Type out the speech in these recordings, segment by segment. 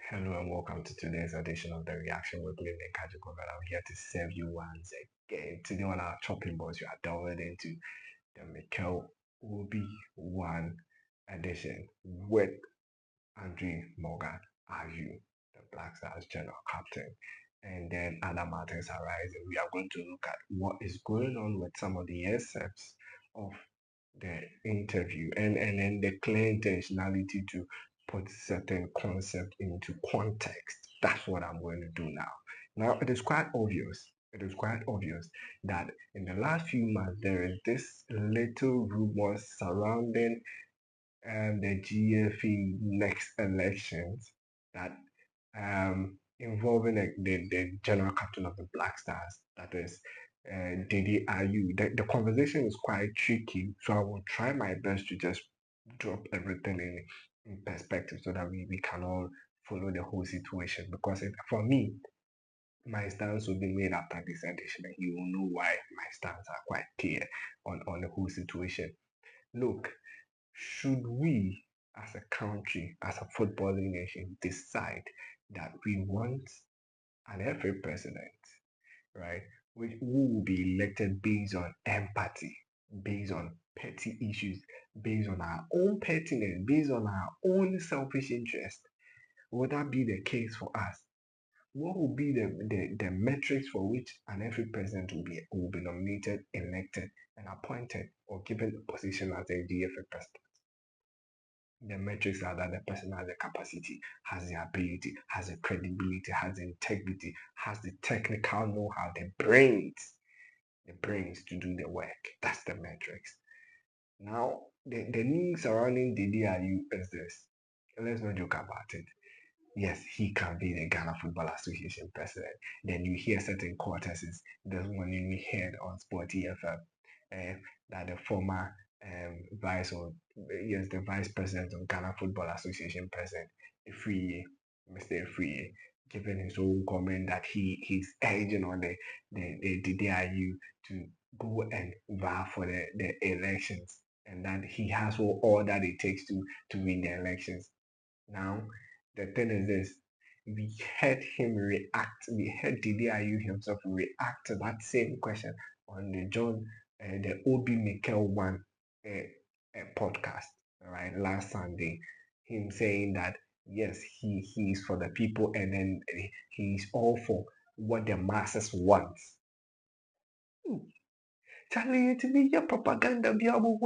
Hello and welcome to today's edition of the Reaction with Living Takeover. I'm here to serve you once again. Today on our chopping boards, we are delving into the Mikel Obi One edition with Andre Morgan Ayew, the Black Stars general captain. And then other matters arise, and we are going to look at what is going on with some of the excerpts of the interview and then the clear intentionality to put certain concept into context. That's what I'm going to do now. Now it is quite obvious. It is quite obvious that in the last few months there is this little rumor surrounding the GFE next elections that involving the general captain of the Black Stars, that is Didi Ayew. The conversation is quite tricky, so I will try my best to just drop everything in perspective so that we can all follow the whole situation. Because for me, my stance will be made after this edition, and you will know why my stance are quite clear on the whole situation. Look, should we as a country, as a footballing nation, decide that we want an FA president, right, who will be elected based on empathy, based on petty issues, based on our own pettiness, based on our own selfish interest? Would that be the case for us? What will be the metrics for which an FA president will be nominated, elected, and appointed or given a position as a DFA president? The metrics are that the person has the capacity, has the ability, has the credibility, has the integrity, has the technical know-how, the brains to do the work. That's the metrics. Now, the news surrounding Didi Ayew is this. Let's not joke about it. Yes, he can be the Ghana Football Association president. Then you hear certain quarters. There's one we heard on Sport EFM that the former vice or yes, the vice president of Ghana Football Association president, Ifriye, Mr. Ifriye, giving his own comment that he's urging on the DDIU to go and vote for the elections and that he has all that it takes to win the elections. Now, the thing is this. We heard him react. We heard DDIU himself react to that same question on the Obi Mikel one podcast, right, last Sunday. Him saying that yes, he's for the people, and then he's all for what the masses want. Charlie, to me, your propaganda be able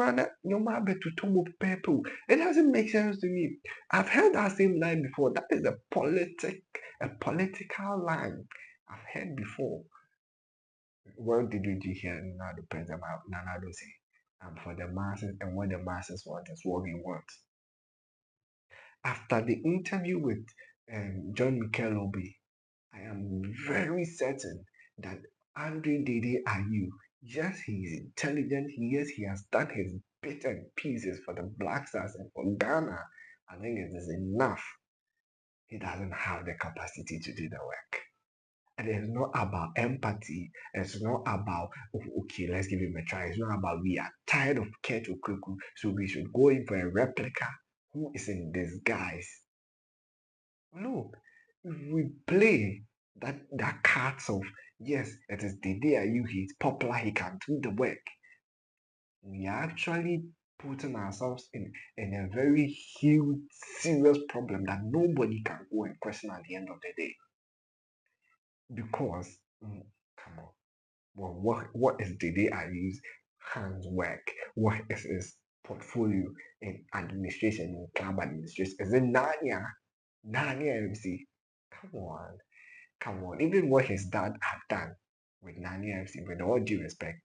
your mother to talk people. It doesn't make sense to me. I've heard that same line before. That is a political line. I've heard before. What did you hear Nana President Nana say? For the masses, and what the masses want is what we want. After the interview with John Mikel Obi, I am very certain that Andre Dede Ayew, yes, he is intelligent. Yes, he has done his bits and pieces for the Black Stars and for Ghana. I think it is enough. He doesn't have the capacity to do the work. And it's not about empathy. It's not about, oh, okay, let's give him a try. It's not about we are tired of Ketu Kuku, so we should go in for a replica who is in disguise. No, we play that cards of yes, it is the day you he's popular, he can do the work. We are actually putting ourselves in a very huge, serious problem that nobody can go and question at the end of the day. Because come on, well, what is the day I use hands work? What is his portfolio in administration, in club administration? Is it Nanya? Nanya MC? Come on. Come on, even what his dad had done with Nani FC, with all due respect,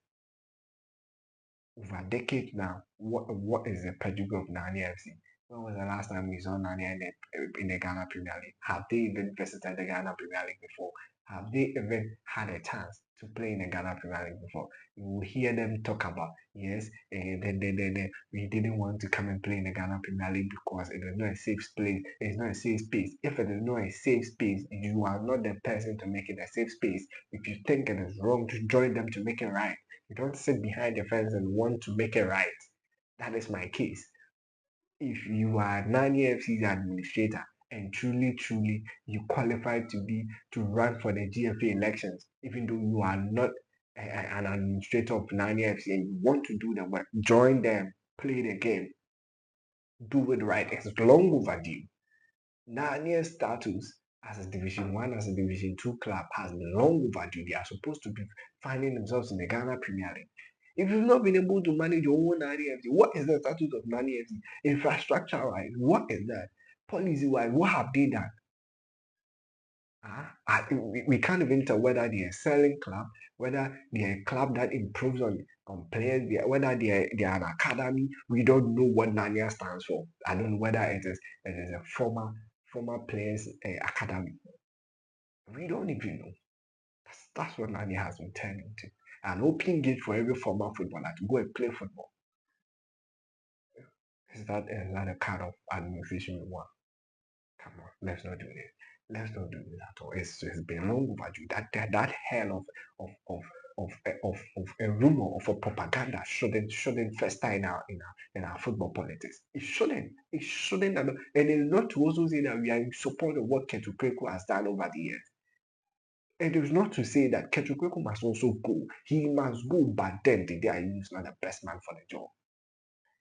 over a decade now, what is the pedigree of Nani FC? When was the last time we saw Nani in the Ghana Premier League? Have they even visited the Ghana Premier League before? Have they even had a chance to play in the Ghana Premier League before? You will hear them talk about, yes, we didn't want to come and play in the Ghana Premier League because it is not a safe place. It's not a safe space. If it is not a safe space, you are not the person to make it a safe space. If you think it is wrong, to join them to make it right. You don't sit behind the fence and want to make it right. That is my case. If you are Nani FC's administrator and truly you qualify to run for the GFA elections, even though you are not an administrator of Nani FC and you want to do the work, join them, play the game, do it right. It's long overdue. Narnia's status as a Division 1, as a Division 2 club has been long overdue. They are supposed to be finding themselves in the Ghana Premier League. If you've not been able to manage your own Nani FC, what is the status of Nani FC? Infrastructure wise, what is that? Policy wise, what have they done? We can't even tell whether they're a selling club, whether they're a club that improves on players, whether they're an academy. We don't know what Nania stands for. I don't know whether it is a former players academy. We don't even know. That's what Nania has been turned into. An open gate for every former footballer to go and play football. Is that a kind of administration we want? Come on, let's not do this. Let's not do this at all. It's been long overdue. That hell of a rumor of a propaganda shouldn't fester in our football politics. It shouldn't. It shouldn't. And it's not to also say that we are in support of what Ketu Kweku has done over the years. It is not to say that Ketu Kweku must also go. He must go, but then the day he is not the best man for the job.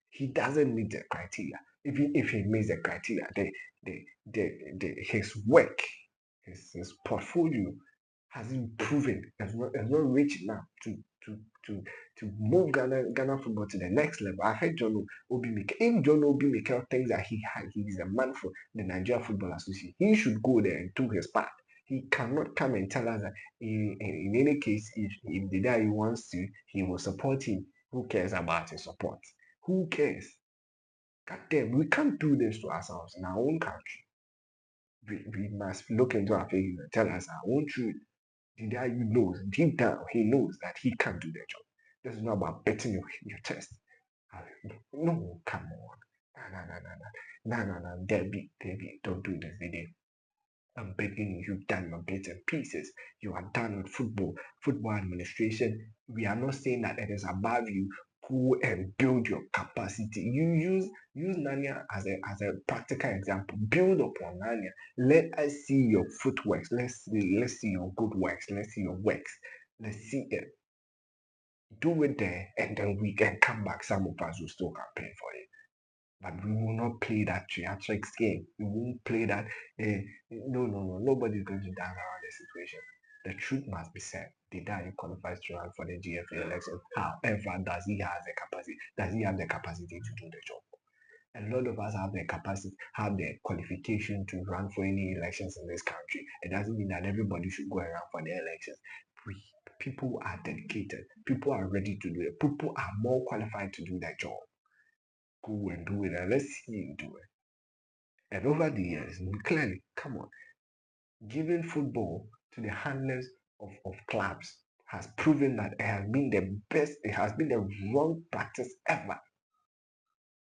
He doesn't meet the criteria. Even if he meets the criteria, his work, his portfolio hasn't proven, has not reached enough to move Ghana football to the next level. I heard John Obi Mikel. If John Obi Mikel thinks that he is a man for the Nigeria Football Association, he should go there and do his part. He cannot come and tell us that in any case, if the guy he wants to, he will support him. Who cares about his support? Who cares? God damn, we can't do this to ourselves in our own country. We must look into our faces and tell us our own truth. The guy you knows, deep down, he knows that he can't do the job. This is not about betting your chest. No, come on. No. Debbie, don't do this, Didi. I'm begging you, you've done your bits and pieces. You are done with football administration. We are not saying that it is above you. Go and build your capacity. You use Nanya as a practical example. Build upon Nanya. Let us see your footworks. Let's see your good works. Let's see your works. Let's see it. Do it there, and then we can come back. Some of us will still campaign for it. But we will not play that theatrics game. We won't play that. No. Nobody's going to dance around the situation. The truth must be said. The guy who qualifies to run for the GFA election. However, does he have the capacity? Does he have the capacity to do the job? A lot of us have the capacity, have the qualification to run for any elections in this country. It doesn't mean that everybody should go around for the elections. People are dedicated. People are ready to do it. People are more qualified to do their job. Go and do it, and let's see you do it. And over the years, clearly, come on, giving football to the handlers of clubs has proven that it has been the best, it has been the wrong practice ever.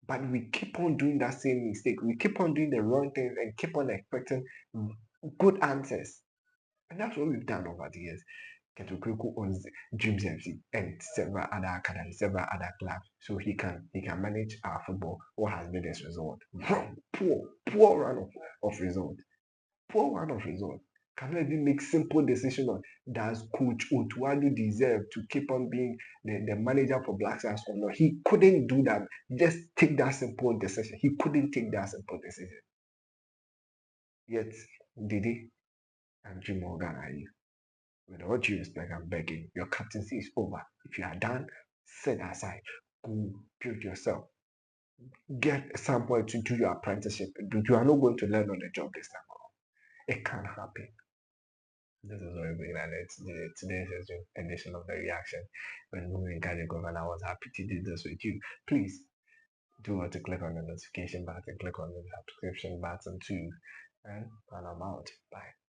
But we keep on doing that same mistake. We keep on doing the wrong things and keep on expecting good answers. And that's what we've done over the years. Ketokweku owns Dreams FC and several other academies, several other clubs. So he can manage our football. What has been his result? Wrong, poor run of result. Poor run of result. Cannot even make simple decision on does Coach Otuadu deserve to keep on being the manager for Black Stars or not? He couldn't do that. Just take that simple decision. He couldn't take that simple decision. Yet, Didi and Jim Morgan are you. With all due respect, I'm begging. Your captaincy is over. If you are done, set aside. Go build yourself. Get someone to do your apprenticeship. You are not going to learn on the job this time around. It can't happen. This is what we got. Today's edition of the reaction. When we got the governor, I was happy to do this with you. Please do want to click on the notification button, click on the subscription button too. And I'm out. Bye.